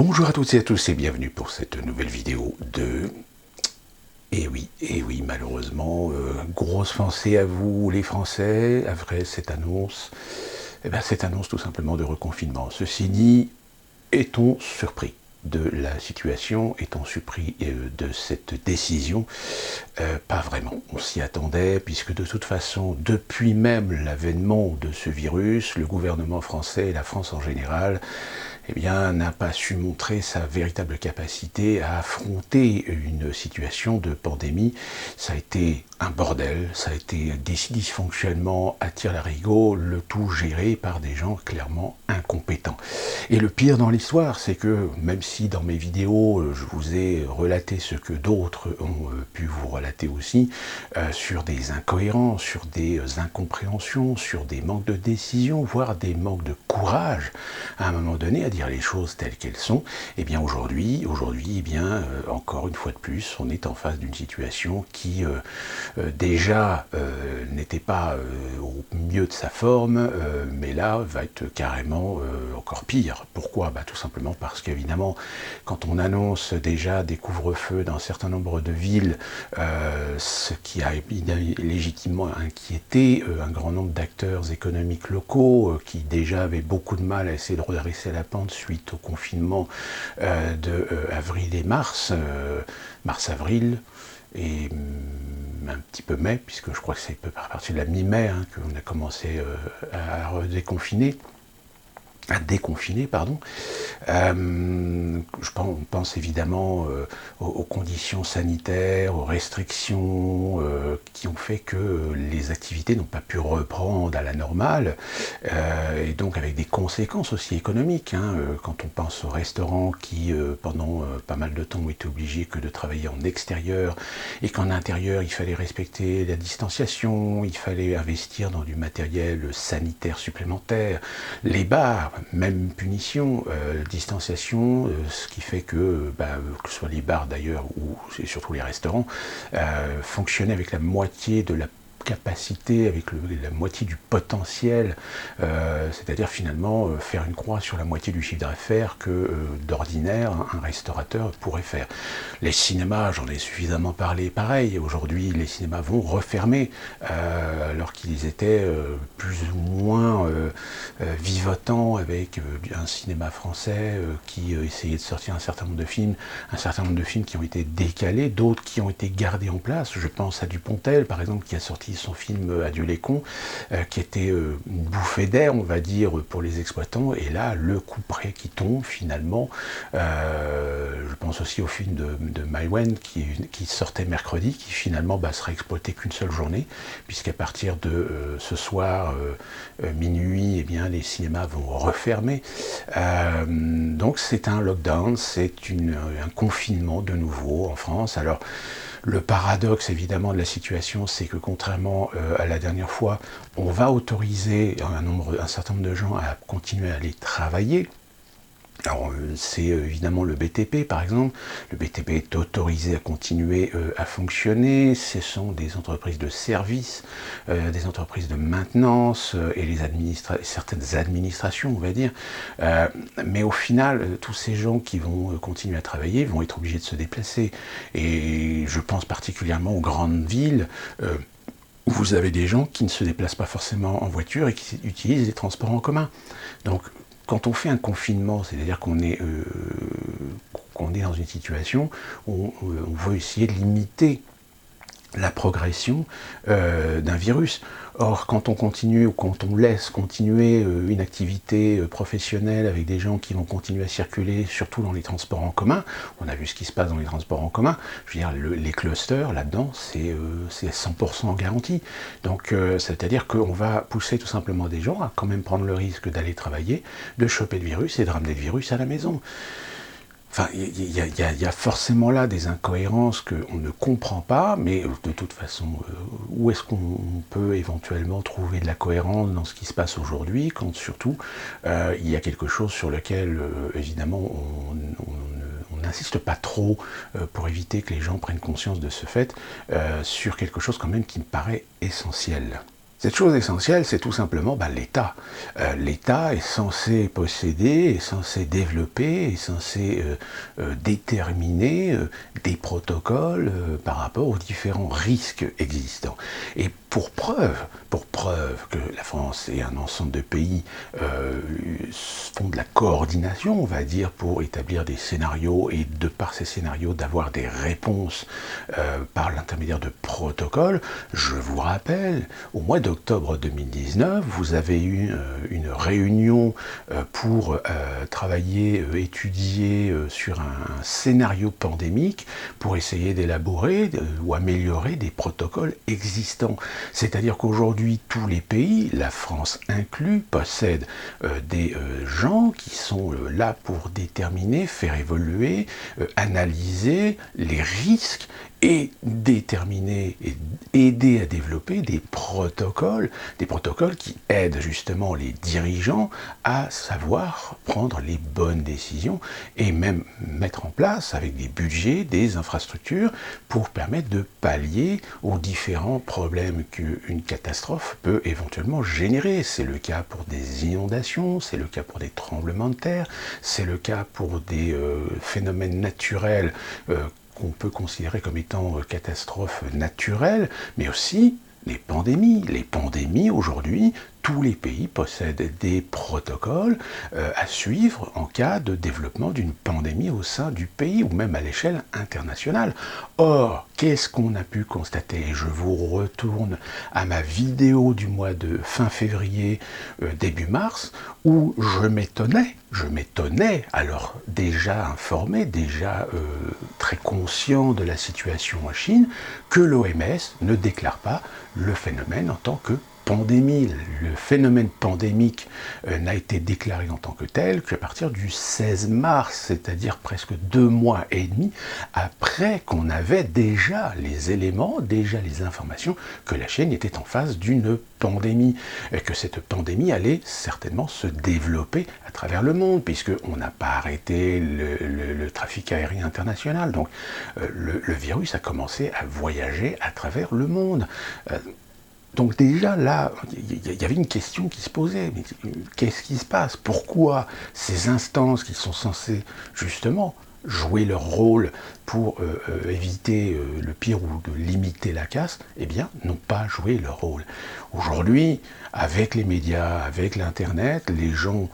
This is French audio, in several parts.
Bonjour à toutes et à tous et bienvenue pour cette nouvelle vidéo de... et oui, malheureusement, grosse pensée à vous les Français, après cette annonce, cette annonce tout simplement de reconfinement. Ceci dit, est-on surpris de la situation, est-on surpris de cette décision? Pas vraiment, on s'y attendait, puisque de toute façon, depuis même l'avènement de ce virus, le gouvernement français et la France en général, n'a pas su montrer sa véritable capacité à affronter une situation de pandémie. Ça a été un bordel, ça a été des dysfonctionnements à tire-larigot, le tout géré par des gens clairement incompétents. Et le pire dans l'histoire, c'est que même si dans mes vidéos, je vous ai relaté ce que d'autres ont pu vous relater aussi, sur des incohérences, sur des incompréhensions, sur des manques de décision, voire des manques de courage, à un moment donné, à dire les choses telles qu'elles sont, et bien aujourd'hui, encore une fois de plus, on est en face d'une situation qui déjà n'était pas au mieux de sa forme, mais là va être carrément encore pire. Pourquoi? Tout simplement parce qu'évidemment, quand on annonce déjà des couvre-feux dans un certain nombre de villes, ce qui a légitimement inquiété un grand nombre d'acteurs économiques locaux qui déjà avaient beaucoup de mal à essayer de redresser la pente suite au confinement de avril et mars-avril, et un petit peu mai, puisque je crois que c'est à partir de la mi-mai qu'on a commencé à redéconfiner. À déconfiner, pardon. Je pense évidemment aux conditions sanitaires, aux restrictions qui ont fait que les activités n'ont pas pu reprendre à la normale, et donc avec des conséquences aussi économiques. Quand on pense aux restaurants qui, pendant pas mal de temps, ont été obligés que de travailler en extérieur, et qu'en intérieur, il fallait respecter la distanciation, il fallait investir dans du matériel sanitaire supplémentaire, les bars, même punition, distanciation, ce qui fait que ce soit les bars d'ailleurs ou surtout les restaurants, fonctionnaient avec la moitié de la capacité, avec la moitié du potentiel, c'est-à-dire finalement faire une croix sur la moitié du chiffre d'affaires que d'ordinaire un restaurateur pourrait faire. Les cinémas, j'en ai suffisamment parlé, pareil, aujourd'hui les cinémas vont refermer alors qu'ils étaient plus ou moins vivotants, avec un cinéma français qui essayait de sortir un certain nombre de films qui ont été décalés, d'autres qui ont été gardés en place. Je pense à Dupontel par exemple, qui a sorti son film Adieu les cons, qui était une bouffée d'air, on va dire, pour les exploitants, et là, le coup près qui tombe, finalement. Je pense aussi au film de Maïwenn, qui sortait mercredi, qui finalement sera exploité qu'une seule journée, puisqu'à partir de ce soir, minuit, les cinémas vont refermer. Donc c'est un lockdown, c'est un confinement de nouveau en France. Alors, le paradoxe évidemment de la situation, c'est que contrairement à la dernière fois, on va autoriser un certain nombre de gens à continuer à aller travailler. Alors c'est évidemment le BTP par exemple. Le BTP est autorisé à continuer à fonctionner. Ce sont des entreprises de services, des entreprises de maintenance et certaines administrations, on va dire. Mais au final, tous ces gens qui vont continuer à travailler vont être obligés de se déplacer. Et je pense particulièrement aux grandes villes, où vous avez des gens qui ne se déplacent pas forcément en voiture et qui utilisent les transports en commun. Donc, quand on fait un confinement, c'est-à-dire qu'on est dans une situation où on veut essayer de limiter la progression d'un virus. Or, quand on continue ou quand on laisse continuer une activité professionnelle avec des gens qui vont continuer à circuler, surtout dans les transports en commun, on a vu ce qui se passe dans les transports en commun, je veux dire, les clusters, là-dedans, c'est 100% garanti. Donc, c'est-à-dire qu'on va pousser tout simplement des gens à quand même prendre le risque d'aller travailler, de choper le virus et de ramener le virus à la maison. Enfin, il y a forcément là des incohérences qu'on ne comprend pas, mais de toute façon, où est-ce qu'on peut éventuellement trouver de la cohérence dans ce qui se passe aujourd'hui, quand surtout il y a quelque chose sur lequel, évidemment, on n'insiste pas trop pour éviter que les gens prennent conscience de ce fait, sur quelque chose quand même qui me paraît essentiel. Cette chose essentielle, c'est tout simplement l'État. L'État est censé posséder, est censé développer, est censé déterminer des protocoles par rapport aux différents risques existants. Et pour preuve que la France et un ensemble de pays font de la coordination, on va dire, pour établir des scénarios et de par ces scénarios d'avoir des réponses par l'intermédiaire de protocoles, je vous rappelle, au mois d'octobre 2019, vous avez eu une réunion pour travailler, étudier sur un scénario pandémique pour essayer d'élaborer ou améliorer des protocoles existants. C'est-à-dire qu'aujourd'hui, tous les pays, la France inclus, possèdent des gens qui sont là pour déterminer, faire évoluer, analyser les risques et déterminer et aider à développer des protocoles qui aident justement les dirigeants à savoir prendre les bonnes décisions et même mettre en place avec des budgets, des infrastructures pour permettre de pallier aux différents problèmes qu'une catastrophe peut éventuellement générer. C'est le cas pour des inondations, c'est le cas pour des tremblements de terre, c'est le cas pour des phénomènes naturels qu'on peut considérer comme étant catastrophes naturelles, mais aussi les pandémies. Les pandémies, aujourd'hui, tous les pays possèdent des protocoles à suivre en cas de développement d'une pandémie au sein du pays ou même à l'échelle internationale. Or, qu'est-ce qu'on a pu constater? Je vous retourne à ma vidéo du mois de fin février, début mars, où je m'étonnais, alors déjà informé, déjà très conscient de la situation en Chine, que l'OMS ne déclare pas le phénomène en tant que pandémie. Le phénomène pandémique n'a été déclaré en tant que tel qu'à partir du 16 mars, c'est-à-dire presque 2 mois et demi après qu'on avait déjà les éléments, déjà les informations que la Chine était en face d'une pandémie, et que cette pandémie allait certainement se développer à travers le monde, puisqu'on n'a pas arrêté le trafic aérien international. Donc le virus a commencé à voyager à travers le monde. Donc déjà là, il y avait une question qui se posait, mais qu'est-ce qui se passe? Pourquoi ces instances qui sont censées justement jouer leur rôle pour éviter le pire ou de limiter la casse, eh bien, n'ont pas joué leur rôle. Aujourd'hui, avec les médias, avec l'Internet, les gens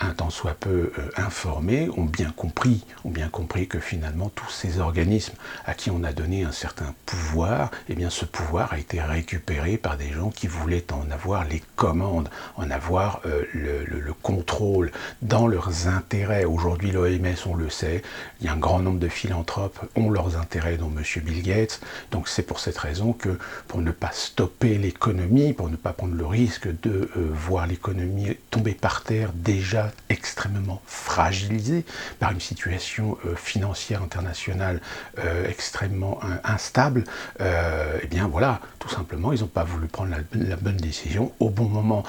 un tant soit peu informés, ont bien compris que finalement tous ces organismes à qui on a donné un certain pouvoir, eh bien ce pouvoir a été récupéré par des gens qui voulaient en avoir les commandes, en avoir le contrôle dans leurs intérêts. Aujourd'hui l'OMS, on le sait, il y a un grand nombre de philanthropes ont leurs intérêts, dont M. Bill Gates, donc c'est pour cette raison que pour ne pas stopper l'économie, pour ne pas prendre le risque de voir l'économie tomber par terre déjà extrêmement fragilisée par une situation financière internationale extrêmement instable, eh bien voilà, tout simplement, ils n'ont pas voulu prendre la bonne décision au bon moment.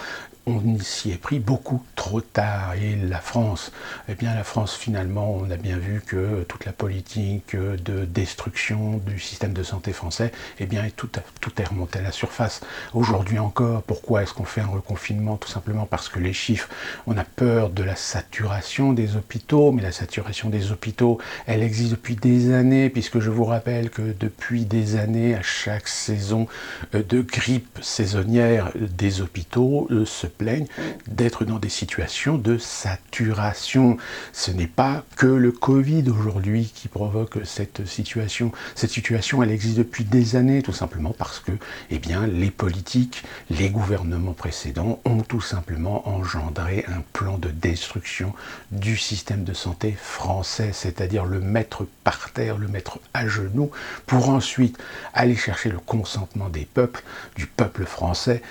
On s'y est pris beaucoup trop tard. Et la France, eh bien la France finalement, on a bien vu que toute la politique de destruction du système de santé français, eh bien tout est remonté à la surface. Aujourd'hui encore, pourquoi est-ce qu'on fait un reconfinement? Tout simplement parce que les chiffres, on a peur de la saturation des hôpitaux, mais la saturation des hôpitaux, elle existe depuis des années, puisque je vous rappelle que depuis des années, à chaque saison de grippe saisonnière, des hôpitaux se plaignent d'être dans des situations de saturation. Ce n'est pas que le Covid aujourd'hui qui provoque cette situation. Cette situation, elle existe depuis des années, tout simplement parce que, eh bien, les politiques, les gouvernements précédents ont tout simplement engendré un plan de destruction du système de santé français, c'est-à-dire le mettre par terre, le mettre à genoux, pour ensuite aller chercher le consentement des peuples, du peuple français,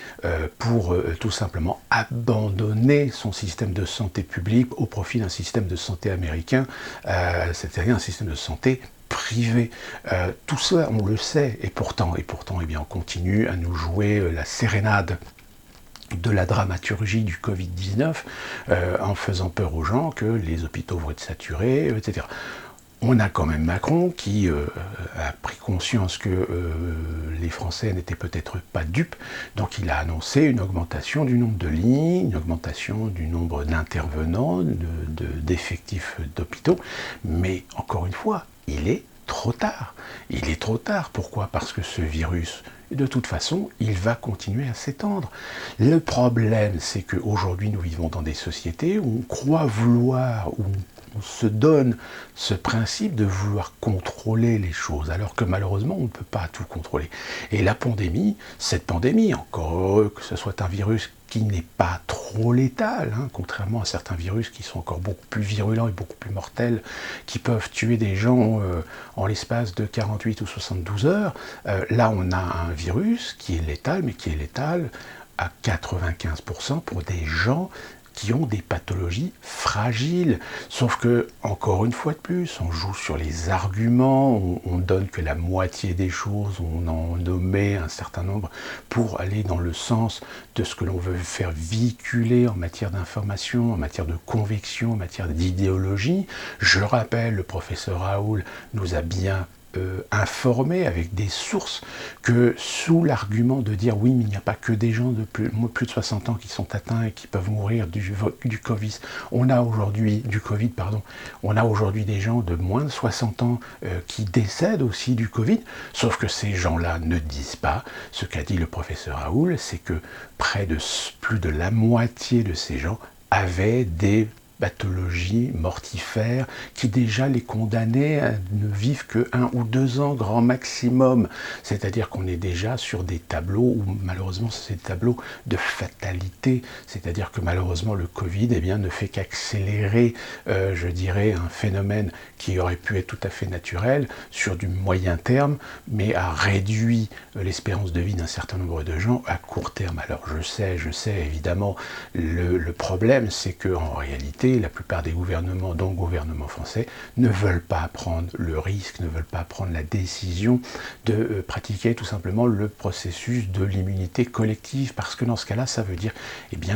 pour tout simplement abandonner son système de santé publique au profit d'un système de santé américain, c'est-à-dire un système de santé privé. Tout ça, on le sait, et pourtant, eh bien, on continue à nous jouer la sérénade de la dramaturgie du Covid-19 en faisant peur aux gens que les hôpitaux vont être saturés, etc. On a quand même Macron qui a pris conscience que les Français n'étaient peut-être pas dupes, donc il a annoncé une augmentation du nombre de lits, une augmentation du nombre d'intervenants, d'effectifs d'hôpitaux, mais encore une fois, il est trop tard. Il est trop tard. Pourquoi ? Parce que ce virus, de toute façon, il va continuer à s'étendre. Le problème, c'est qu'aujourd'hui, nous vivons dans des sociétés où on croit vouloir, où on se donne ce principe de vouloir contrôler les choses, alors que malheureusement, on ne peut pas tout contrôler. Et la pandémie, cette pandémie, encore heureux que ce soit un virus qui n'est pas trop létal, hein, contrairement à certains virus qui sont encore beaucoup plus virulents et beaucoup plus mortels, qui peuvent tuer des gens en l'espace de 48 ou 72 heures. Là, on a un virus qui est létal, mais qui est létal à 95% pour des gens qui ont des pathologies fragiles. Sauf que, encore une fois de plus, on joue sur les arguments, on donne que la moitié des choses, on en omet un certain nombre pour aller dans le sens de ce que l'on veut faire véhiculer en matière d'information, en matière de conviction, en matière d'idéologie. Je rappelle, le professeur Raoul nous a bien informé avec des sources que sous l'argument de dire oui mais il n'y a pas que des gens de plus de 60 ans qui sont atteints et qui peuvent mourir du Covid, on a aujourd'hui des gens de moins de 60 ans qui décèdent aussi du Covid, sauf que ces gens-là ne disent pas ce qu'a dit le professeur Raoul, c'est que plus de la moitié de ces gens avaient des pathologies mortifères qui déjà les condamnaient à ne vivre que 1 ou 2 ans grand maximum. C'est-à-dire qu'on est déjà sur des tableaux où malheureusement c'est des tableaux de fatalité. C'est-à-dire que malheureusement le Covid ne fait qu'accélérer, je dirais, un phénomène qui aurait pu être tout à fait naturel sur du moyen terme, mais a réduit l'espérance de vie d'un certain nombre de gens à court terme. Alors je sais évidemment, le problème c'est qu'en réalité, la plupart des gouvernements, dont le gouvernement français, ne veulent pas prendre le risque, ne veulent pas prendre la décision de pratiquer tout simplement le processus de l'immunité collective, parce que dans ce cas-là, ça veut dire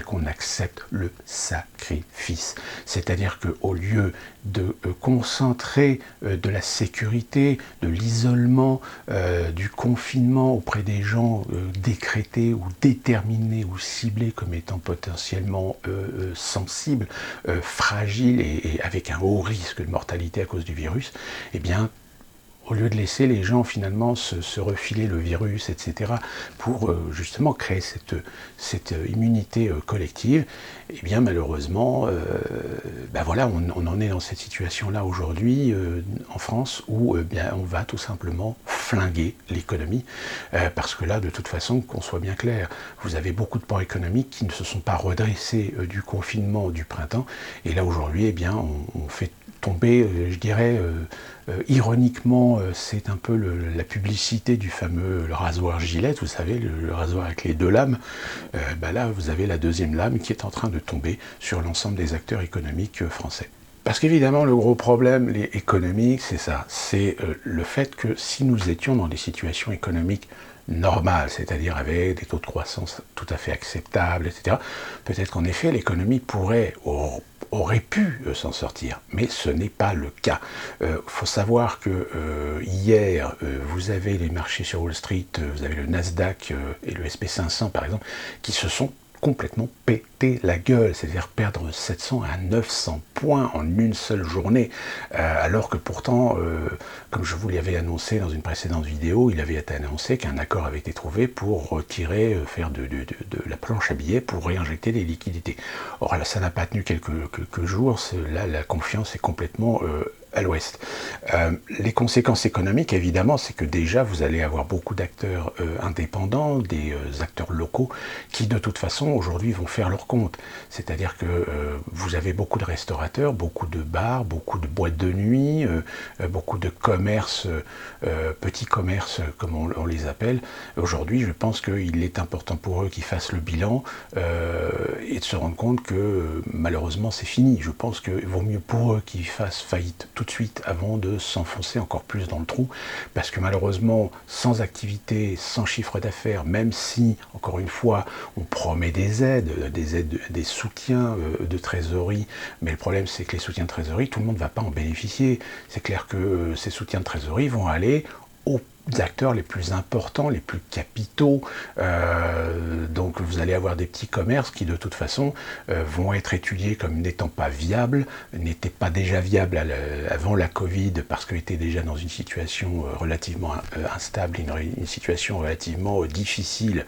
qu'on accepte le sacrifice. C'est-à-dire qu'au lieu de concentrer de la sécurité, de l'isolement, du confinement auprès des gens décrétés ou déterminés ou ciblés comme étant potentiellement sensibles, fragiles et avec un haut risque de mortalité à cause du virus, au lieu de laisser les gens finalement se refiler le virus, etc., pour justement créer cette immunité collective, malheureusement, on en est dans cette situation-là aujourd'hui en France où on va tout simplement flinguer l'économie, parce que là, de toute façon, qu'on soit bien clair, vous avez beaucoup de pans économiques qui ne se sont pas redressés du confinement du printemps, et là aujourd'hui, on fait tomber, je dirais, ironiquement, c'est un peu la publicité du fameux le rasoir Gillette, vous savez, le rasoir avec les 2 lames. Là, vous avez la 2e lame qui est en train de tomber sur l'ensemble des acteurs économiques français. Parce qu'évidemment, le gros problème économique, c'est ça, c'est le fait que si nous étions dans des situations économiques normales, c'est-à-dire avec des taux de croissance tout à fait acceptables, etc., peut-être qu'en effet, l'économie aurait pu s'en sortir, mais ce n'est pas le cas. Faut savoir que hier, vous avez les marchés sur Wall Street, vous avez le Nasdaq et le SP500 par exemple, qui se sont complètement péter la gueule, c'est-à-dire perdre 700 à 900 points en une seule journée, alors que pourtant, comme je vous l'avais annoncé dans une précédente vidéo, il avait été annoncé qu'un accord avait été trouvé pour retirer, faire de la planche à billets pour réinjecter des liquidités. Or là, ça n'a pas tenu quelques jours, là la confiance est complètement à l'ouest. Les conséquences économiques, évidemment, c'est que déjà, vous allez avoir beaucoup d'acteurs indépendants, des acteurs locaux, qui de toute façon, aujourd'hui, vont faire leur compte. C'est-à-dire que vous avez beaucoup de restaurateurs, beaucoup de bars, beaucoup de boîtes de nuit, beaucoup de commerces, petits commerces, comme on les appelle. Aujourd'hui, je pense qu'il est important pour eux qu'ils fassent le bilan et de se rendre compte que, malheureusement, c'est fini. Je pense qu'il vaut mieux pour eux qu'ils fassent faillite tout tout de suite avant de s'enfoncer encore plus dans le trou, parce que malheureusement, sans activité, sans chiffre d'affaires, même si, encore une fois, on promet des aides, des soutiens de trésorerie, mais le problème c'est que les soutiens de trésorerie, tout le monde ne va pas en bénéficier. C'est clair que ces soutiens de trésorerie vont aller aux acteurs les plus importants, les plus capitaux. Donc vous allez avoir des petits commerces qui de toute façon vont être étudiés comme n'étant pas viables, n'étaient pas déjà viables avant la Covid parce qu'ils étaient déjà dans une situation relativement instable, une situation relativement difficile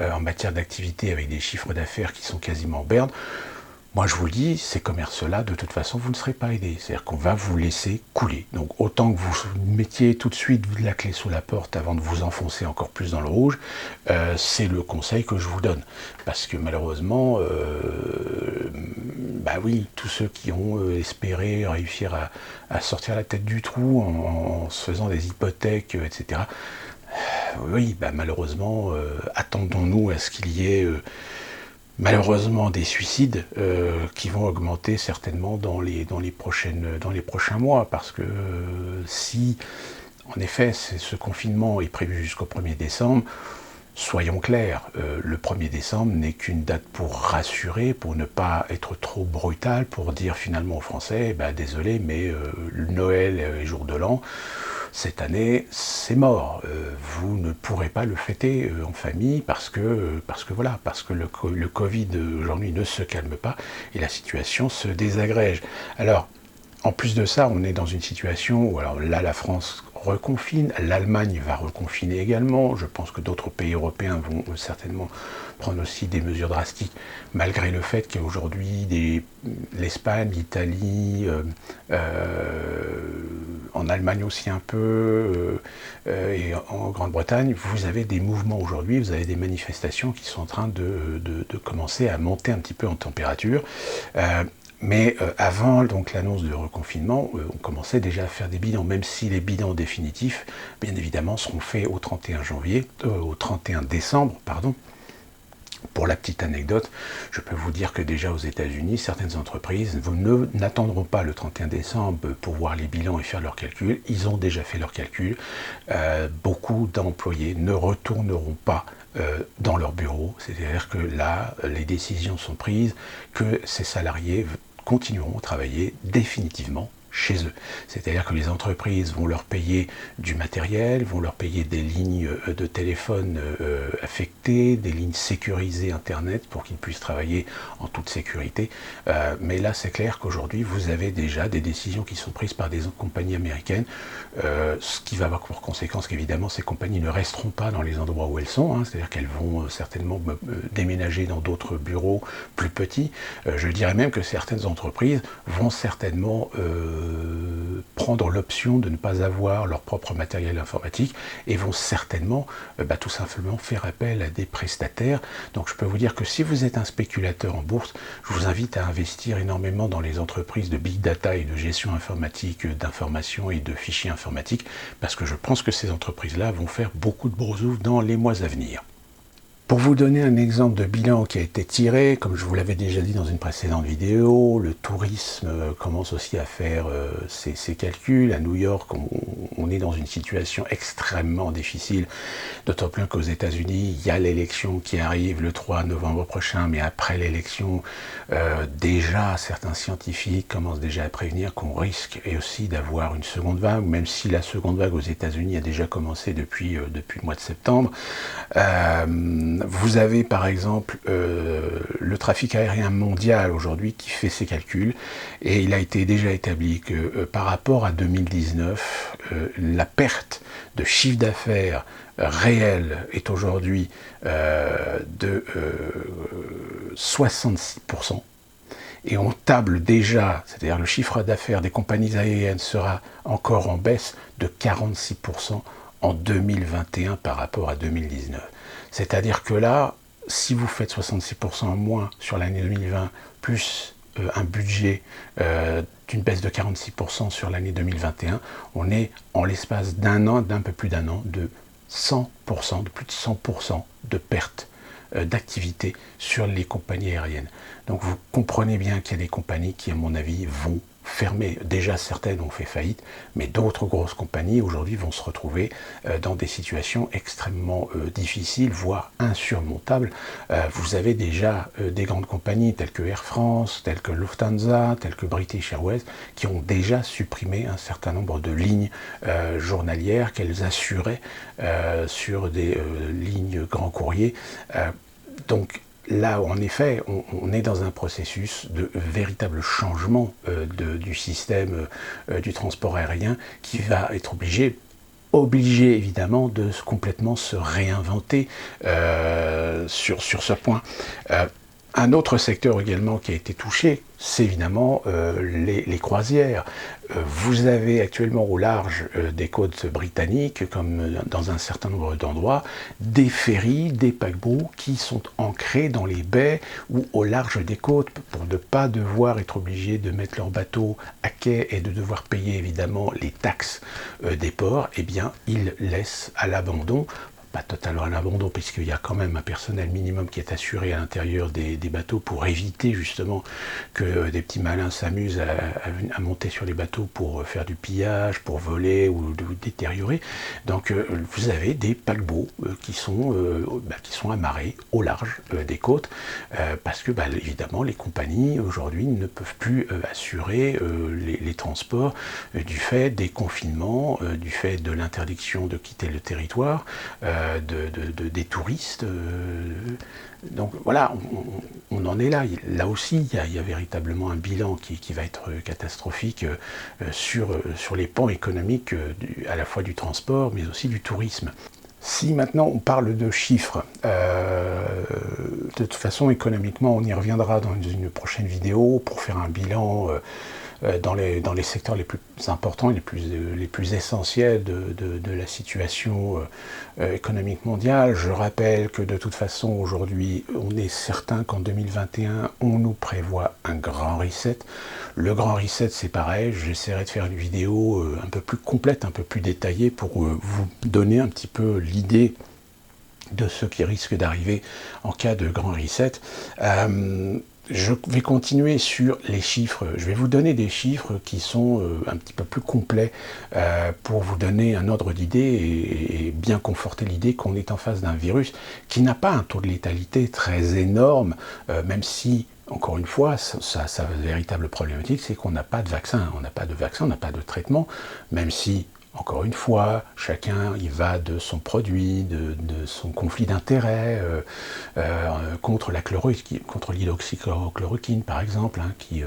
en matière d'activité avec des chiffres d'affaires qui sont quasiment en berne. Moi, je vous le dis, ces commerces-là, de toute façon, vous ne serez pas aidés. C'est-à-dire qu'on va vous laisser couler. Donc, autant que vous mettiez tout de suite la clé sous la porte avant de vous enfoncer encore plus dans le rouge, c'est le conseil que je vous donne. Parce que malheureusement, bah oui, tous ceux qui ont espéré réussir à sortir la tête du trou en se faisant des hypothèques, etc., oui, bah malheureusement, attendons-nous à ce qu'il y ait... malheureusement des suicides qui vont augmenter certainement dans les prochains mois, parce que si en effet ce confinement est prévu jusqu'au 1er décembre, soyons clairs, le 1er décembre n'est qu'une date pour rassurer, pour ne pas être trop brutal, pour dire finalement aux Français, bah, désolé, mais Noël et jour de l'an, cette année, c'est mort. Vous ne pourrez pas le fêter en famille parce que le Covid aujourd'hui ne se calme pas et la situation se désagrège. Alors, en plus de ça, on est dans une situation où, alors là, la France reconfine, l'Allemagne va reconfiner également, je pense que d'autres pays européens vont certainement prendre aussi des mesures drastiques, malgré le fait qu'il y a aujourd'hui l'Espagne, l'Italie, en Allemagne aussi un peu, et en Grande-Bretagne, vous avez des mouvements aujourd'hui, vous avez des manifestations qui sont en train de commencer à monter un petit peu en température. Mais avant donc l'annonce de reconfinement, on commençait déjà à faire des bilans, même si les bilans définitifs, bien évidemment, seront faits au 31 décembre, pardon. Pour la petite anecdote, je peux vous dire que déjà aux États-Unis, certaines entreprises n'attendront pas le 31 décembre pour voir les bilans et faire leurs calculs. Ils ont déjà fait leurs calculs. Beaucoup d'employés ne retourneront pas dans leur bureau. C'est-à-dire que là, les décisions sont prises, que ces salariés continueront à travailler définitivement chez eux. C'est-à-dire que les entreprises vont leur payer du matériel, vont leur payer des lignes de téléphone affectées, des lignes sécurisées Internet pour qu'ils puissent travailler en toute sécurité. Mais là, c'est clair qu'aujourd'hui, vous avez déjà des décisions qui sont prises par des compagnies américaines, ce qui va avoir pour conséquence qu'évidemment, ces compagnies ne resteront pas dans les endroits où elles sont, hein, c'est-à-dire qu'elles vont certainement déménager dans d'autres bureaux plus petits. Je dirais même que certaines entreprises vont certainement prendre l'option de ne pas avoir leur propre matériel informatique et vont certainement tout simplement faire appel à des prestataires. Donc je peux vous dire que si vous êtes un spéculateur en bourse, je vous invite à investir énormément dans les entreprises de big data et de gestion informatique, d'information et de fichiers informatiques, parce que je pense que ces entreprises-là vont faire beaucoup de brousous dans les mois à venir. Pour vous donner un exemple de bilan qui a été tiré, comme je vous l'avais déjà dit dans une précédente vidéo, le tourisme commence aussi à faire ses calculs. À New York, on est dans une situation extrêmement difficile, d'autant plus qu'aux États-Unis, il y a l'élection qui arrive le 3 novembre prochain, mais après l'élection, déjà certains scientifiques commencent déjà à prévenir qu'on risque et aussi d'avoir une seconde vague, même si la seconde vague aux États-Unis a déjà commencé depuis le mois de septembre. Vous avez par exemple le trafic aérien mondial aujourd'hui qui fait ses calculs et il a été déjà établi que par rapport à 2019, la perte de chiffre d'affaires réel est aujourd'hui de 66%. Et on table déjà, c'est-à-dire le chiffre d'affaires des compagnies aériennes sera encore en baisse de 46% en 2021 par rapport à 2019. C'est-à-dire que là, si vous faites 66% en moins sur l'année 2020, plus un budget d'une baisse de 46% sur l'année 2021, on est en l'espace d'un an, d'un peu plus d'un an, de 100%, de plus de 100% de perte d'activité sur les compagnies aériennes. Donc vous comprenez bien qu'il y a des compagnies qui, à mon avis, vont fermé. Déjà, certaines ont fait faillite, mais d'autres grosses compagnies aujourd'hui vont se retrouver dans des situations extrêmement difficiles, voire insurmontables. Vous avez déjà des grandes compagnies telles que Air France, telles que Lufthansa, telles que British Airways, qui ont déjà supprimé un certain nombre de lignes journalières qu'elles assuraient sur des lignes grand courrier. Donc là, en effet, on est dans un processus de véritable changement du système du transport aérien qui va être obligé évidemment de complètement se réinventer sur ce point. Un autre secteur également qui a été touché, c'est évidemment les croisières. Vous avez actuellement au large des côtes britanniques, comme dans un certain nombre d'endroits, des ferries, des paquebots qui sont ancrés dans les baies ou au large des côtes pour ne pas devoir être obligés de mettre leur bateau à quai et de devoir payer évidemment les taxes des ports. Eh bien, ils laissent à l'abandon. Pas totalement à l'abandon, puisqu'il y a quand même un personnel minimum qui est assuré à l'intérieur des bateaux pour éviter justement que des petits malins s'amusent à monter sur les bateaux pour faire du pillage, pour voler ou détériorer. Donc vous avez des paquebots qui sont amarrés au large des côtes, parce que évidemment les compagnies aujourd'hui ne peuvent plus assurer les transports du fait des confinements, du fait de l'interdiction de quitter le territoire, des touristes. Donc voilà, on en est là. Là aussi, il y a véritablement un bilan qui va être catastrophique sur les pans économiques à la fois du transport, mais aussi du tourisme. Si maintenant on parle de chiffres, de toute façon économiquement on y reviendra dans une prochaine vidéo pour faire un bilan dans les secteurs les plus importants, les plus essentiels de la situation économique mondiale. Je rappelle que de toute façon aujourd'hui on est certain qu'en 2021 on nous prévoit un grand reset. Le grand reset c'est pareil, j'essaierai de faire une vidéo un peu plus complète, un peu plus détaillée pour vous donner un petit peu l'idée de ce qui risque d'arriver en cas de grand reset. Je vais continuer sur les chiffres. Je vais vous donner des chiffres qui sont un petit peu plus complets pour vous donner un ordre d'idée et bien conforter l'idée qu'on est en face d'un virus qui n'a pas un taux de létalité très énorme, même si, encore une fois, sa véritable problématique, c'est qu'on n'a pas de vaccin. On n'a pas de vaccin, on n'a pas de traitement, même si, encore une fois, chacun y va de son produit, de son conflit d'intérêts contre l'hydroxychloroquine, par exemple, qui,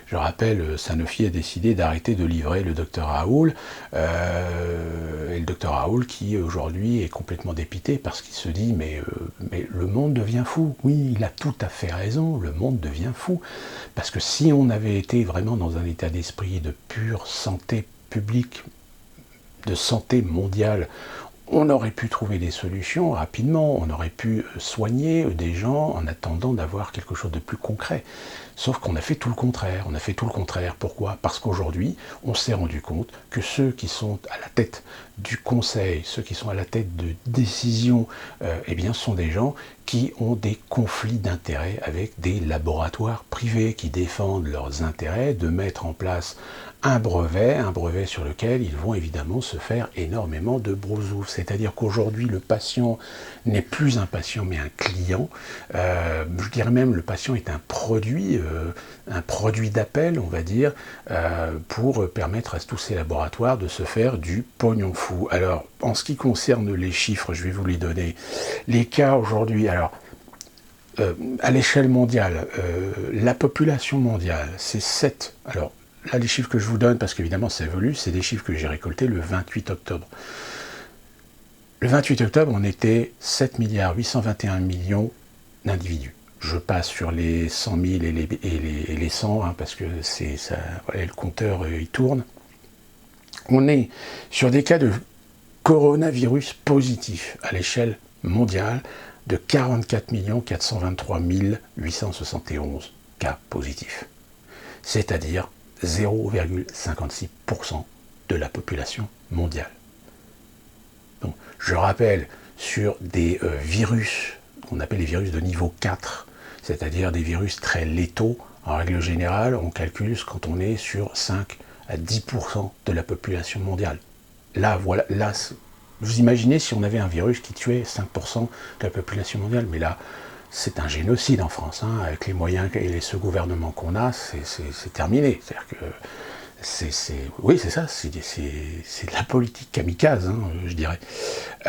je rappelle, Sanofi a décidé d'arrêter de livrer le docteur Raoul, et le docteur Raoul qui, aujourd'hui, est complètement dépité parce qu'il se dit mais le monde devient fou. Oui, il a tout à fait raison, le monde devient fou. Parce que si on avait été vraiment dans un état d'esprit de pure santé publique, de santé mondiale, on aurait pu trouver des solutions rapidement, on aurait pu soigner des gens en attendant d'avoir quelque chose de plus concret. Sauf qu'on a fait tout le contraire. On a fait tout le contraire. Pourquoi ? Parce qu'aujourd'hui, on s'est rendu compte que ceux qui sont à la tête du conseil, ceux qui sont à la tête de décisions, sont des gens qui ont des conflits d'intérêts avec des laboratoires privés qui défendent leurs intérêts de mettre en place un brevet sur lequel ils vont évidemment se faire énormément de brousouf. C'est-à-dire qu'aujourd'hui, le patient n'est plus un patient, mais un client. Je dirais même le patient est un produit d'appel, on va dire, pour permettre à tous ces laboratoires de se faire du pognon fou. Alors, en ce qui concerne les chiffres, je vais vous les donner. Les cas aujourd'hui, alors, à l'échelle mondiale, la population mondiale, c'est 7. Alors, là, les chiffres que je vous donne, parce qu'évidemment ça évolue, c'est des chiffres que j'ai récoltés le 28 octobre. Le 28 octobre, on était 7 821 millions d'individus. Je passe sur les 100 000 et les 100, parce que le compteur il tourne. On est sur des cas de coronavirus positifs à l'échelle mondiale de 44 423 871 cas positifs. C'est-à-dire 0,56% de la population mondiale. Donc, je rappelle, sur des virus qu'on appelle les virus de niveau 4, c'est-à-dire des virus très létaux, En règle générale, on calcule quand on est sur 5 à 10% de la population mondiale. Là, voilà, là, vous imaginez si on avait un virus qui tuait 5% de la population mondiale, mais là, c'est un génocide en France, hein, avec les moyens et ce gouvernement qu'on a, c'est terminé. C'est-à-dire que oui, c'est ça, c'est de la politique kamikaze, hein, je dirais.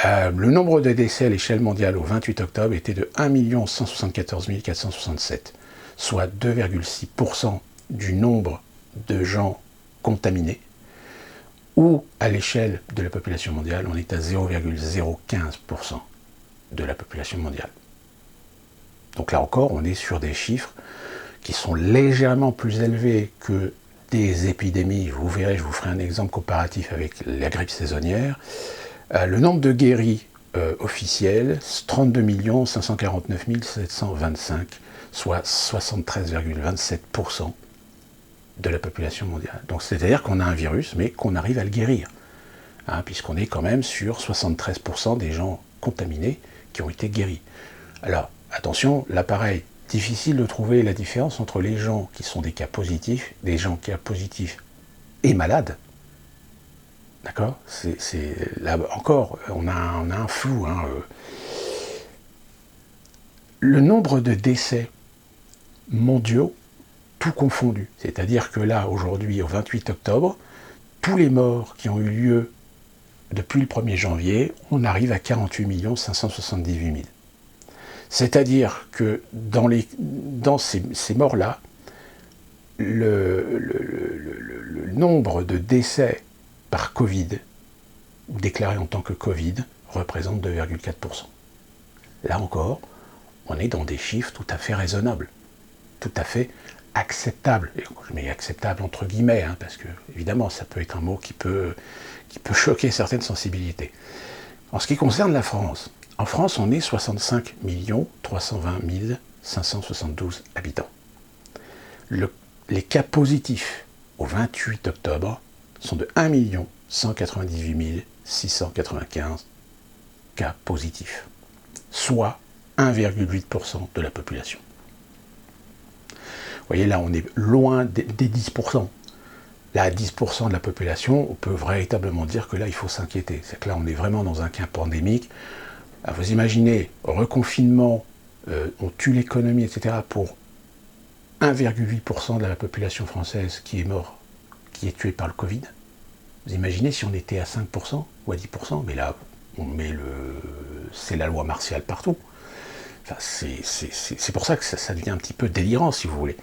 Le nombre de décès à l'échelle mondiale au 28 octobre était de 1 174 467, soit 2,6% du nombre de gens contaminés, ou à l'échelle de la population mondiale, on est à 0,015% de la population mondiale. Donc là encore, on est sur des chiffres qui sont légèrement plus élevés que des épidémies. Vous verrez, je vous ferai un exemple comparatif avec la grippe saisonnière. Le nombre de guéris officiels, 32 549 725, soit 73,27% de la population mondiale. Donc c'est-à-dire qu'on a un virus, mais qu'on arrive à le guérir, hein, puisqu'on est quand même sur 73% des gens contaminés qui ont été guéris. Alors, attention, là pareil, difficile de trouver la différence entre les gens qui sont des cas positifs, des gens cas positifs et malades. D'accord ? Là encore, on a un flou. Hein. Le nombre de décès mondiaux, tout confondu, c'est-à-dire que là, aujourd'hui, au 28 octobre, tous les morts qui ont eu lieu depuis le 1er janvier, on arrive à 48 578 000. C'est-à-dire que dans ces morts-là, le nombre de décès par Covid, ou déclarés en tant que Covid, représente 2,4%. Là encore, on est dans des chiffres tout à fait raisonnables, tout à fait acceptables. Et je mets acceptable entre guillemets, hein, parce que évidemment, ça peut être un mot qui peut choquer certaines sensibilités. En ce qui concerne la France, en France, on est 65 320 572 habitants. Les cas positifs au 28 octobre sont de 1 198 695 cas positifs, soit 1,8% de la population. Vous voyez, là, on est loin des 10%. Là, à 10% de la population, on peut véritablement dire que là, il faut s'inquiéter. C'est que là, on est vraiment dans un cas pandémique. Alors, vous imaginez, reconfinement, on tue l'économie, etc., pour 1,8% de la population française qui est mort, qui est tuée par le Covid. Vous imaginez si on était à 5% ou à 10%, mais là, c'est la loi martiale partout. Enfin, c'est pour ça que ça devient un petit peu délirant, si vous voulez.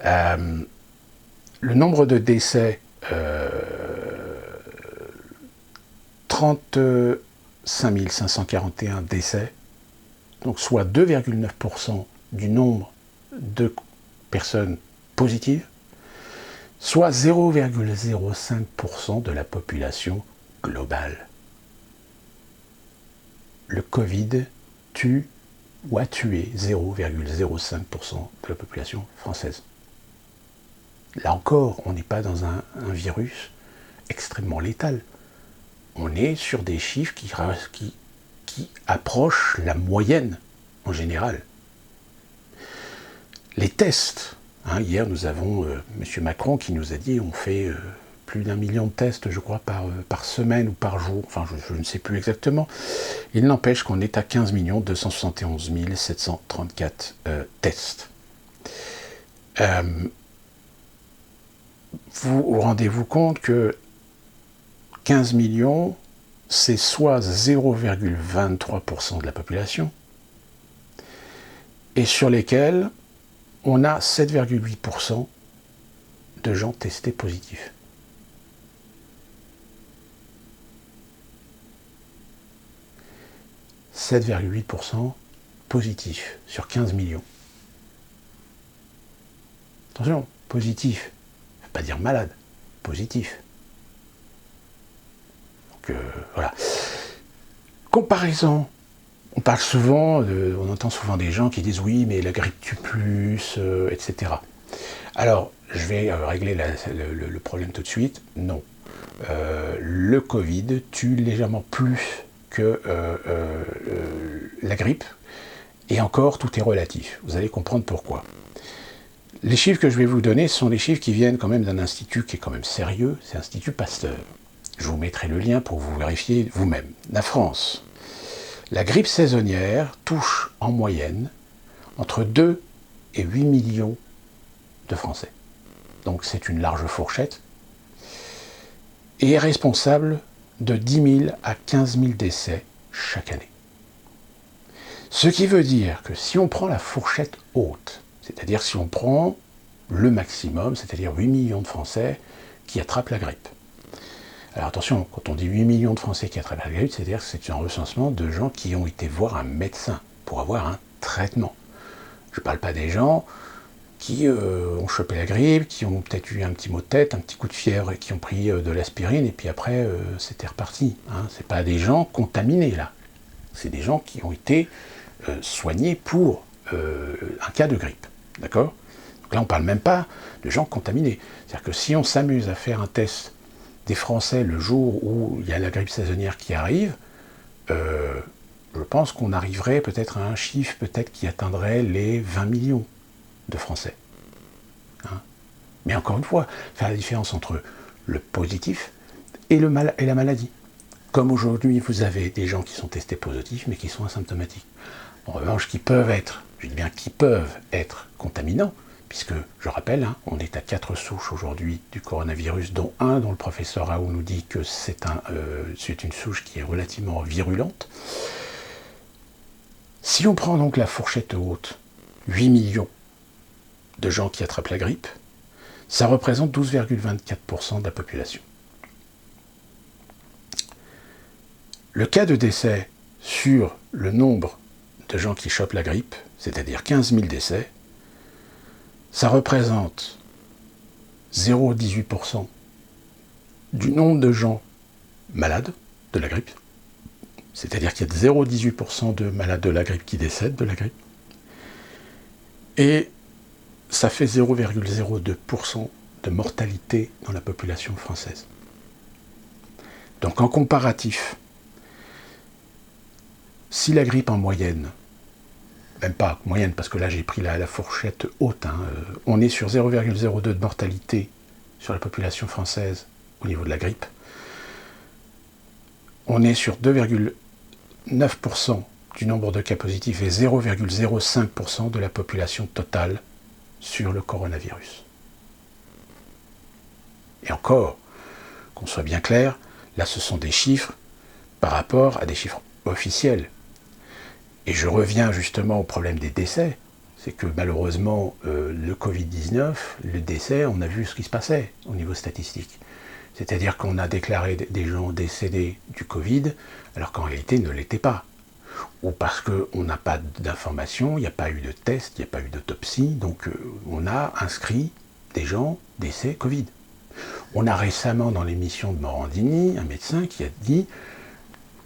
Le nombre de décès, 35 541 décès, donc soit 2,9% du nombre de personnes positives, soit 0,05% de la population globale. Le Covid tue ou a tué 0,05% de la population française. Là encore, on n'est pas dans un virus extrêmement létal. On est sur des chiffres qui approchent la moyenne en général. Les tests, hein, hier nous avons M. Macron qui nous a dit on fait plus d'1 million de tests, je crois, par semaine ou par jour, enfin je ne sais plus exactement. Il n'empêche qu'on est à 15 271 734 tests. Vous rendez-vous compte que 15 millions, c'est soit 0,23% de la population, et sur lesquels on a 7,8% de gens testés positifs. « 7,8% positifs sur 15 millions. Attention, positif, ça ne veut pas dire malade, positif. Donc voilà. Comparaison. On parle souvent, on entend souvent des gens qui disent oui, mais la grippe tue plus, etc. Alors, je vais régler le problème tout de suite. Non. Le Covid tue légèrement plus que la grippe, et encore, tout est relatif. Vous allez comprendre pourquoi. Les chiffres que je vais vous donner sont des chiffres qui viennent quand même d'un institut qui est quand même sérieux, c'est l'Institut Pasteur. Je vous mettrai le lien pour vous vérifier vous-même. La France, la grippe saisonnière touche en moyenne entre 2 et 8 millions de Français. Donc c'est une large fourchette. Et est responsable de 10 000 à 15 000 décès chaque année. Ce qui veut dire que si on prend la fourchette haute, c'est-à-dire si on prend le maximum, c'est-à-dire 8 millions de Français qui attrapent la grippe. Alors attention, quand on dit 8 millions de Français qui attrapent la grippe, c'est-à-dire que c'est un recensement de gens qui ont été voir un médecin pour avoir un traitement. Je ne parle pas des gens qui ont chopé la grippe, qui ont peut-être eu un petit mot de tête, un petit coup de fièvre, et qui ont pris de l'aspirine, et puis après, c'était reparti. Hein. Ce n'est pas des gens contaminés, là. C'est des gens qui ont été soignés pour un cas de grippe. D'accord ? Donc là, on ne parle même pas de gens contaminés. C'est-à-dire que si on s'amuse à faire un test des Français le jour où il y a la grippe saisonnière qui arrive, je pense qu'on arriverait peut-être à un chiffre peut-être qui atteindrait les 20 millions de Français. Hein. Mais encore une fois, faire la différence entre le positif et la maladie. Comme aujourd'hui, vous avez des gens qui sont testés positifs, mais qui sont asymptomatiques. En revanche, qui peuvent être, je dis bien qui peuvent être contaminants, puisque, je rappelle, hein, on est à 4 souches aujourd'hui du coronavirus, dont un dont le professeur Raoult nous dit que c'est une souche qui est relativement virulente. Si on prend donc la fourchette haute, 8 millions de gens qui attrapent la grippe, ça représente 12,24% de la population. Le cas de décès sur le nombre de gens qui chopent la grippe, c'est-à-dire 15 000 décès, ça représente 0,18% du nombre de gens malades de la grippe, c'est-à-dire qu'il y a 0,18% de malades de la grippe qui décèdent de la grippe, et ça fait 0,02% de mortalité dans la population française. Donc en comparatif, si la grippe en moyenne, même pas moyenne parce que là j'ai pris la fourchette haute, hein, on est sur 0,02 de mortalité sur la population française au niveau de la grippe, on est sur 2,9% du nombre de cas positifs et 0,05% de la population totale sur le coronavirus. Et encore, qu'on soit bien clair, là ce sont des chiffres par rapport à des chiffres officiels. Et je reviens justement au problème des décès. C'est que malheureusement, le Covid-19, le décès, on a vu ce qui se passait au niveau statistique. C'est-à-dire qu'on a déclaré des gens décédés du Covid, alors qu'en réalité, ils ne l'étaient pas. Ou parce qu'on n'a pas d'informations, il n'y a pas eu de test, il n'y a pas eu d'autopsie, donc on a inscrit des gens décès Covid. On a récemment, dans l'émission de Morandini, un médecin qui a dit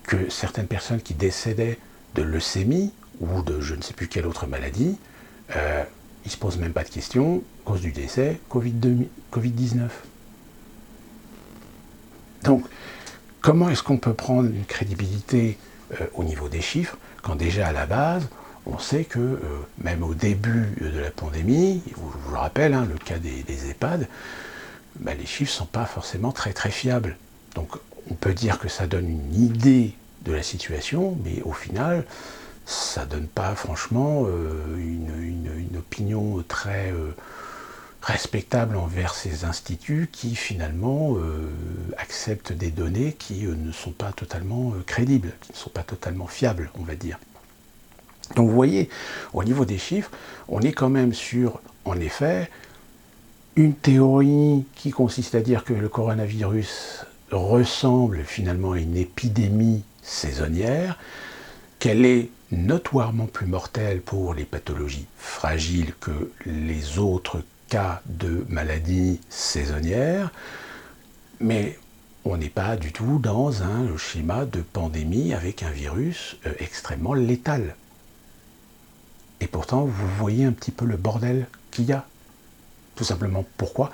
que certaines personnes qui décédaient de leucémie ou de je ne sais plus quelle autre maladie, ils ne se posent même pas de questions, cause du décès, Covid-19. Donc, comment est-ce qu'on peut prendre une crédibilité au niveau des chiffres, quand déjà à la base, on sait que même au début de la pandémie, je vous le rappelle, hein, le cas des EHPAD, ben, les chiffres ne sont pas forcément très très fiables. Donc on peut dire que ça donne une idée de la situation, mais au final, ça ne donne pas franchement une opinion très respectable envers ces instituts qui finalement acceptent des données qui ne sont pas totalement crédibles, qui ne sont pas totalement fiables, on va dire. Donc vous voyez, au niveau des chiffres, on est quand même sur, en effet, une théorie qui consiste à dire que le coronavirus ressemble finalement à une épidémie saisonnière, qu'elle est notoirement plus mortelle pour les pathologies fragiles que les autres cas de maladies saisonnières, mais on n'est pas du tout dans un schéma de pandémie avec un virus extrêmement létal. Et pourtant, vous voyez un petit peu le bordel qu'il y a. Tout simplement, pourquoi ?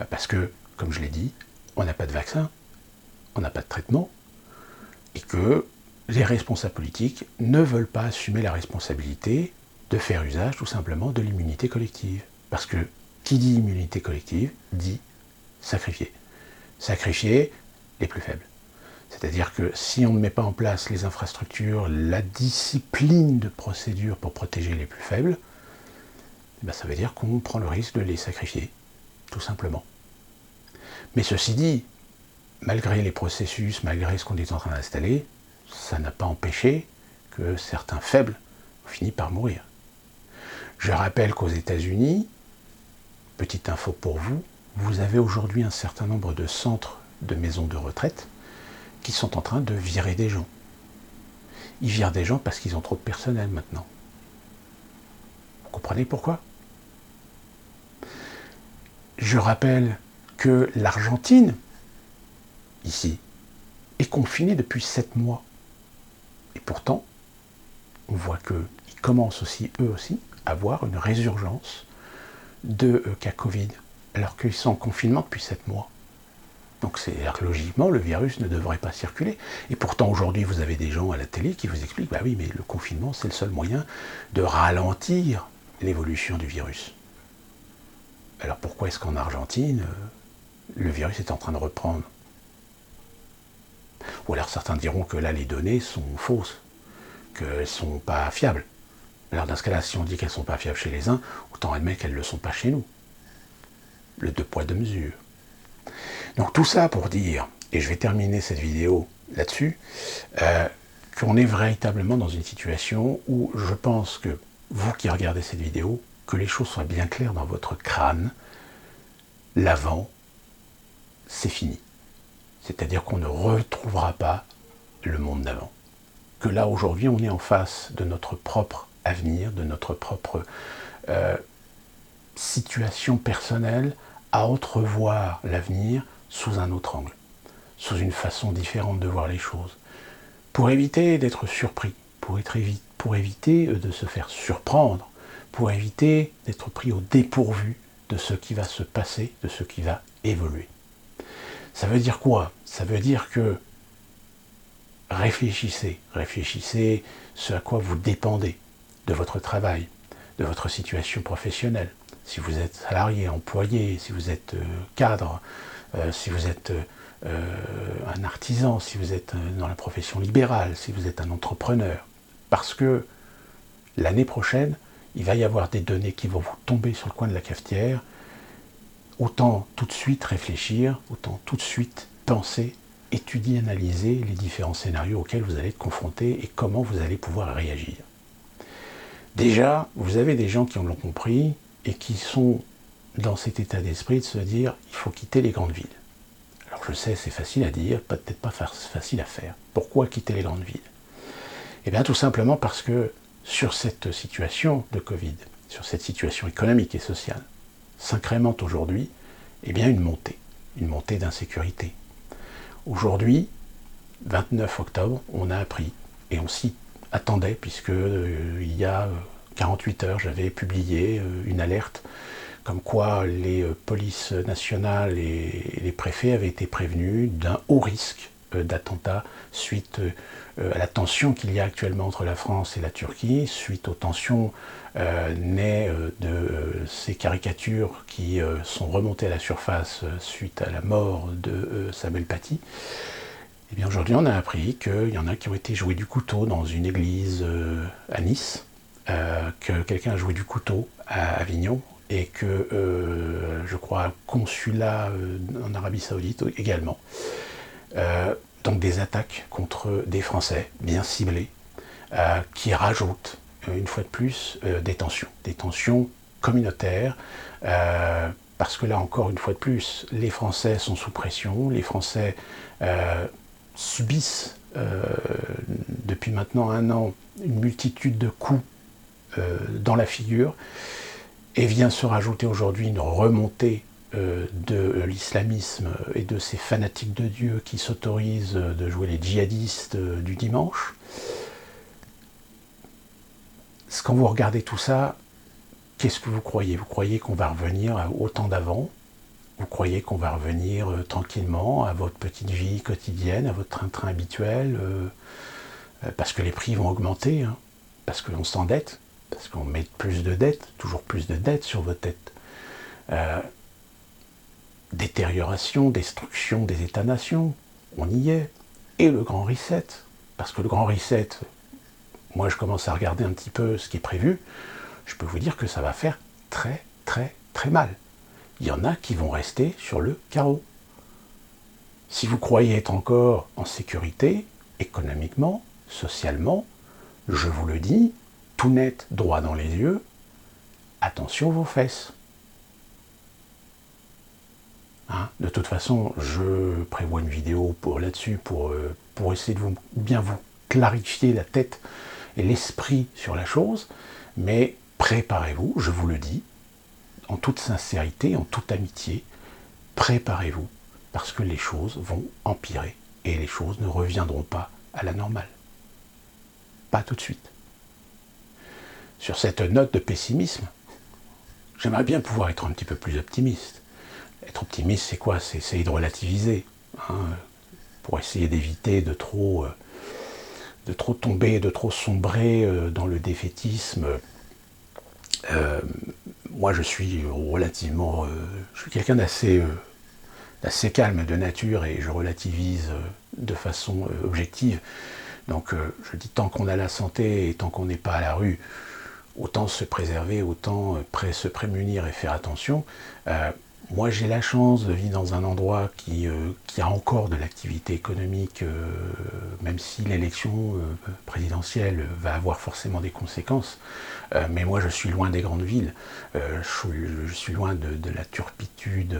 Parce que, comme je l'ai dit, on n'a pas de vaccin, on n'a pas de traitement, et que les responsables politiques ne veulent pas assumer la responsabilité de faire usage tout simplement de l'immunité collective. Parce que Qui dit immunité collective dit sacrifier. Sacrifier les plus faibles. C'est-à-dire que si on ne met pas en place les infrastructures, la discipline de procédure pour protéger les plus faibles, ça veut dire qu'on prend le risque de les sacrifier, tout simplement. Mais ceci dit, malgré les processus, malgré ce qu'on est en train d'installer, ça n'a pas empêché que certains faibles ont fini par mourir. Je rappelle qu'aux États-Unis, petite info pour vous, vous avez aujourd'hui un certain nombre de centres de maisons de retraite qui sont en train de virer des gens. Ils virent des gens parce qu'ils ont trop de personnel maintenant. Vous comprenez pourquoi ? Je rappelle que l'Argentine, ici, est confinée depuis 7 mois. Et pourtant, on voit qu'ils commencent aussi, eux aussi, à avoir une résurgence de cas Covid, alors qu'ils sont en confinement depuis 7 mois. Donc logiquement, le virus ne devrait pas circuler. Et pourtant, aujourd'hui, vous avez des gens à la télé qui vous expliquent, bah oui, mais le confinement, c'est le seul moyen de ralentir l'évolution du virus. Alors pourquoi est-ce qu'en Argentine, le virus est en train de reprendre ? Ou alors certains diront que là, les données sont fausses, qu'elles ne sont pas fiables. Alors dans ce cas-là, si on dit qu'elles ne sont pas fiables chez les uns, autant admettre qu'elles ne le sont pas chez nous. Le deux poids, deux mesures. Donc tout ça pour dire, et je vais terminer cette vidéo là-dessus, qu'on est véritablement dans une situation où je pense que vous qui regardez cette vidéo, que les choses soient bien claires dans votre crâne, l'avant, c'est fini. C'est-à-dire qu'on ne retrouvera pas le monde d'avant. Que là, aujourd'hui, on est en face de notre propre avenir, de notre propre situation personnelle, à entrevoir l'avenir sous un autre angle, sous une façon différente de voir les choses, pour éviter d'être surpris, pour éviter de se faire surprendre, pour éviter d'être pris au dépourvu de ce qui va se passer, de ce qui va évoluer. Ça veut dire quoi ? Ça veut dire que réfléchissez ce à quoi vous dépendez de votre travail, de votre situation professionnelle. Si vous êtes salarié, employé, si vous êtes cadre, si vous êtes un artisan, si vous êtes dans la profession libérale, si vous êtes un entrepreneur. Parce que l'année prochaine, il va y avoir des données qui vont vous tomber sur le coin de la cafetière. Autant tout de suite réfléchir, autant tout de suite penser, étudier, analyser les différents scénarios auxquels vous allez être confrontés et comment vous allez pouvoir réagir. Déjà, vous avez des gens qui l'ont compris et qui sont dans cet état d'esprit de se dire il faut quitter les grandes villes. Alors je sais, c'est facile à dire, peut-être pas facile à faire. Pourquoi quitter les grandes villes ? Eh bien tout simplement parce que sur cette situation de Covid, sur cette situation économique et sociale, s'incrémente aujourd'hui une montée d'insécurité. Aujourd'hui, 29 octobre, on a appris, et on s'y attendait, puisque il y a 48 heures, j'avais publié une alerte comme quoi les polices nationales et les préfets avaient été prévenus d'un haut risque d'attentat suite à la tension qu'il y a actuellement entre la France et la Turquie, suite aux tensions nées de ces caricatures qui sont remontées à la surface suite à la mort de Samuel Paty. Et bien aujourd'hui, on a appris qu'il y en a qui ont été joués du couteau dans une église à Nice, que quelqu'un a joué du couteau à Avignon, et que, je crois, un consulat en Arabie Saoudite également. Donc des attaques contre des Français bien ciblés, qui rajoutent, une fois de plus, des tensions communautaires, parce que là, encore une fois de plus, les Français sont sous pression, les Français subissent depuis maintenant 1 an une multitude de coups dans la figure, et vient se rajouter aujourd'hui une remontée de l'islamisme et de ces fanatiques de Dieu qui s'autorisent de jouer les djihadistes du dimanche. Quand vous regardez tout ça, qu'est-ce que vous croyez ? Vous croyez qu'on va revenir au temps d'avant ? Vous croyez qu'on va revenir tranquillement à votre petite vie quotidienne, à votre train-train habituel, parce que les prix vont augmenter, parce qu'on s'endette, parce qu'on met plus de dettes, toujours plus de dettes sur vos têtes. Détérioration, destruction des États-nations, on y est. Et le grand reset, parce que le grand reset, moi je commence à regarder un petit peu ce qui est prévu, je peux vous dire que ça va faire très très très mal. Il y en a qui vont rester sur le carreau. Si vous croyez être encore en sécurité, économiquement, socialement, je vous le dis, tout net, droit dans les yeux, attention vos fesses. Hein, de toute façon, je prévois une vidéo là-dessus pour essayer de bien vous clarifier la tête et l'esprit sur la chose, mais préparez-vous, je vous le dis, en toute sincérité, en toute amitié, préparez-vous, parce que les choses vont empirer et les choses ne reviendront pas à la normale. Pas tout de suite. Sur cette note de pessimisme, j'aimerais bien pouvoir être un petit peu plus optimiste. Être optimiste, c'est quoi? C'est essayer de relativiser, hein, pour essayer d'éviter de trop tomber, de trop sombrer dans le défaitisme. Moi, je suis relativement... je suis quelqu'un d'assez calme de nature et je relativise de façon objective. Donc, je dis, tant qu'on a la santé et tant qu'on n'est pas à la rue, autant se préserver, autant se prémunir et faire attention. Moi, j'ai la chance de vivre dans un endroit qui a encore de l'activité économique, même si l'élection présidentielle va avoir forcément des conséquences. Mais moi, je suis loin des grandes villes. Je suis loin de la turpitude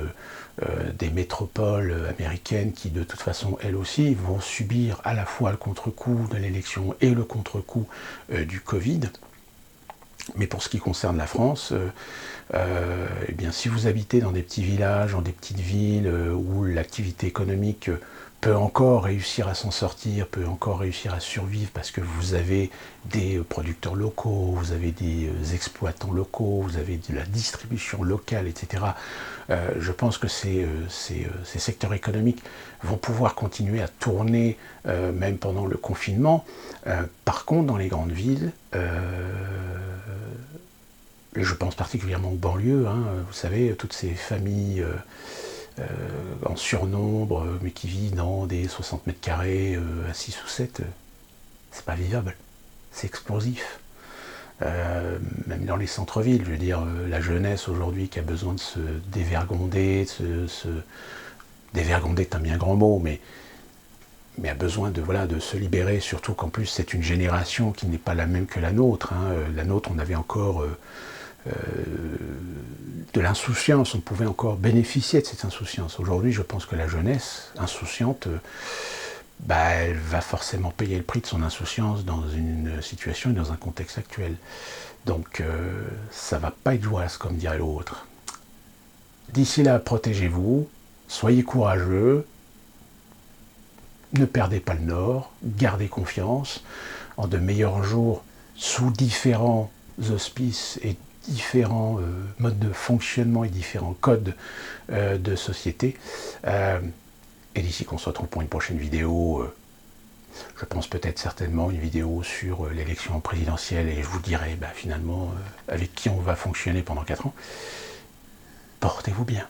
des métropoles américaines qui, de toute façon, elles aussi, vont subir à la fois le contre-coup de l'élection et le contre-coup du Covid. Mais pour ce qui concerne la France, eh bien, si vous habitez dans des petits villages, dans des petites villes où l'activité économique peut encore réussir à s'en sortir, peut encore réussir à survivre parce que vous avez des producteurs locaux, vous avez des exploitants locaux, vous avez de la distribution locale, etc. Je pense que ces secteurs économiques vont pouvoir continuer à tourner même pendant le confinement. Par contre, dans les grandes villes, je pense particulièrement aux banlieues, hein, vous savez, toutes ces familles en surnombre, mais qui vivent dans des 60 mètres carrés à 6 ou 7, c'est pas vivable, c'est explosif. Même dans les centres-villes, je veux dire, la jeunesse aujourd'hui qui a besoin de se dévergonder, dévergonder est un bien grand mot, mais a besoin de se libérer, surtout qu'en plus c'est une génération qui n'est pas la même que la nôtre. Hein. La nôtre, on avait encore de l'insouciance, on pouvait encore bénéficier de cette insouciance. Aujourd'hui, je pense que la jeunesse insouciante, elle va forcément payer le prix de son insouciance dans une situation et dans un contexte actuel. Donc, ça va pas être joyeux, comme dirait l'autre. D'ici là, protégez-vous, soyez courageux, ne perdez pas le nord, gardez confiance. En de meilleurs jours, sous différents auspices et différents modes de fonctionnement et différents codes de société. Et d'ici qu'on se retrouve pour une prochaine vidéo, je pense peut-être certainement une vidéo sur l'élection présidentielle et je vous dirai finalement avec qui on va fonctionner pendant 4 ans. Portez-vous bien.